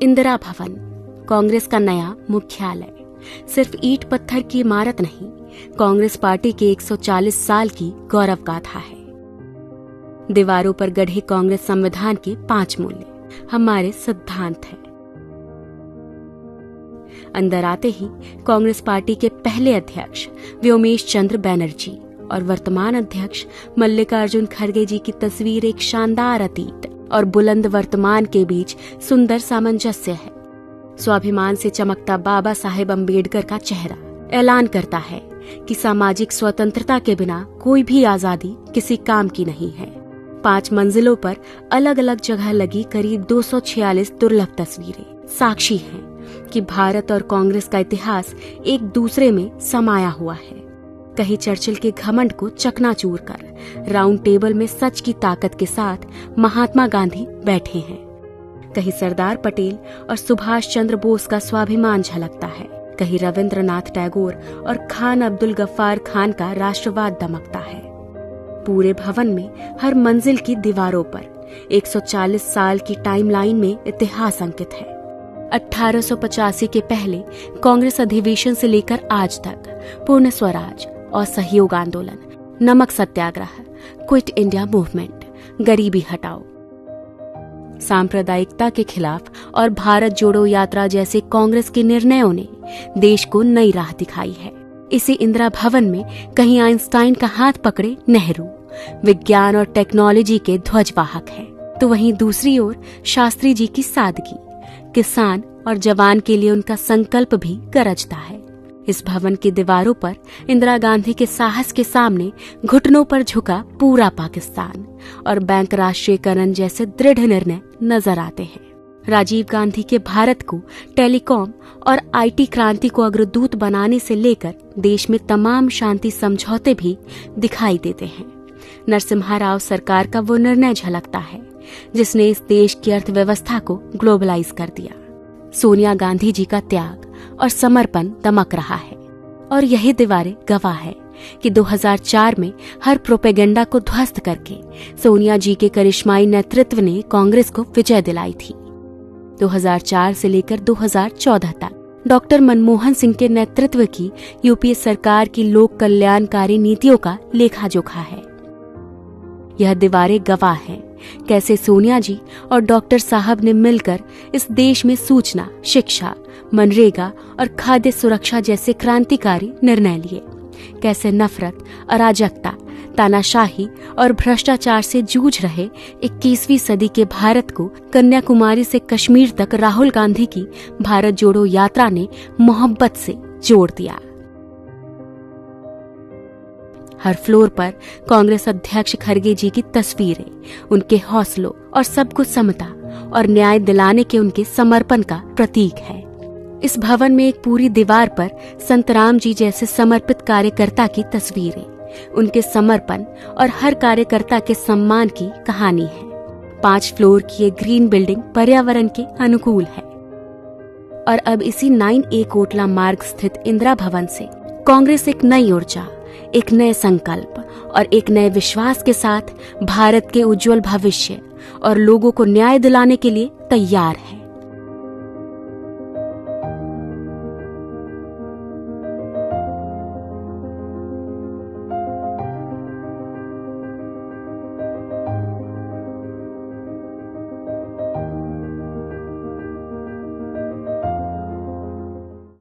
इंदिरा भवन, कांग्रेस का नया मुख्यालय, सिर्फ ईंट पत्थर की इमारत नहीं, कांग्रेस पार्टी के 140 साल की गौरव गाथा है। दीवारों पर गढ़े कांग्रेस संविधान के 5 मूल्य हमारे सिद्धांत हैं। अंदर आते ही कांग्रेस पार्टी के पहले अध्यक्ष व्योमेश चंद्र बैनर्जी और वर्तमान अध्यक्ष मल्लिकार्जुन खड़गे जी की तस्वीर एक शानदार अतीत और बुलंद वर्तमान के बीच सुंदर सामंजस्य है। स्वाभिमान से चमकता बाबा साहेब अम्बेडकर का चेहरा ऐलान करता है कि सामाजिक स्वतंत्रता के बिना कोई भी आजादी किसी काम की नहीं है। 5 मंजिलों पर अलग अलग जगह लगी करीब 246 दुर्लभ तस्वीरें साक्षी हैं कि भारत और कांग्रेस का इतिहास एक दूसरे में समाया हुआ है। कहीं चर्चिल के घमंड को चकनाचूर कर राउंड टेबल में सच की ताकत के साथ महात्मा गांधी बैठे हैं, कहीं सरदार पटेल और सुभाष चंद्र बोस का स्वाभिमान झलकता है, कहीं रविंद्रनाथ टैगोर और खान अब्दुल गफ्फार खान का राष्ट्रवाद दमकता है। पूरे भवन में हर मंजिल की दीवारों पर 140 साल की टाइमलाइन में इतिहास अंकित है। 1885 के पहले कांग्रेस अधिवेशन से लेकर आज तक पूर्ण स्वराज, असहयोग आंदोलन, नमक सत्याग्रह, क्विट इंडिया मूवमेंट, गरीबी हटाओ, सांप्रदायिकता के खिलाफ और भारत जोड़ो यात्रा जैसे कांग्रेस के निर्णयों ने देश को नई राह दिखाई है। इसी इंदिरा भवन में कहीं आइंस्टाइन का हाथ पकड़े नेहरू विज्ञान और टेक्नोलॉजी के ध्वजवाहक हैं, तो वहीं दूसरी ओर शास्त्री जी की सादगी, किसान और जवान के लिए उनका संकल्प भी गरजता है। इस भवन की दीवारों पर इंदिरा गांधी के साहस के सामने घुटनों पर झुका पूरा पाकिस्तान और बैंक राष्ट्रीयकरण जैसे दृढ़ निर्णय नजर आते हैं। राजीव गांधी के भारत को टेलीकॉम और आईटी क्रांति को अग्रदूत बनाने से लेकर देश में तमाम शांति समझौते भी दिखाई देते हैं। नरसिम्हा राव सरकार का वो निर्णय झलकता है जिसने इस देश की अर्थव्यवस्था को ग्लोबलाइज कर दिया। सोनिया गांधी जी का त्याग और समर्पण दमक रहा है और यही दीवारें गवाह है कि 2004 में हर प्रोपेगेंडा को ध्वस्त करके सोनिया जी के करिश्माई नेतृत्व ने कांग्रेस को विजय दिलाई थी। 2004 से लेकर 2014 तक डॉक्टर मनमोहन सिंह के नेतृत्व की यूपीए सरकार की लोक कल्याणकारी नीतियों का लेखा जोखा है। यह दीवारें गवाह हैं कैसे सोनिया जी और डॉक्टर साहब ने मिलकर इस देश में सूचना, शिक्षा, मनरेगा और खाद्य सुरक्षा जैसे क्रांतिकारी निर्णय लिए, कैसे नफरत, अराजकता, तानाशाही और भ्रष्टाचार से जूझ रहे 21वीं सदी के भारत को कन्याकुमारी से कश्मीर तक राहुल गांधी की भारत जोड़ो यात्रा ने मोहब्बत से जोड़ दिया। हर फ्लोर पर कांग्रेस अध्यक्ष खड़गे जी की तस्वीरें उनके हौसलों और सबको समता और न्याय दिलाने के उनके समर्पण का प्रतीक है। इस भवन में एक पूरी दीवार पर संत राम जी जैसे समर्पित कार्यकर्ता की तस्वीरें, उनके समर्पण और हर कार्यकर्ता के सम्मान की कहानी है। 5 फ्लोर की ये ग्रीन बिल्डिंग पर्यावरण के अनुकूल है और अब इसी 9A कोटला मार्ग स्थित इंदिरा भवन से कांग्रेस एक नई ऊर्जा, एक नए संकल्प और एक नए विश्वास के साथ भारत के उज्जवल भविष्य और लोगों को न्याय दिलाने के लिए तैयार है।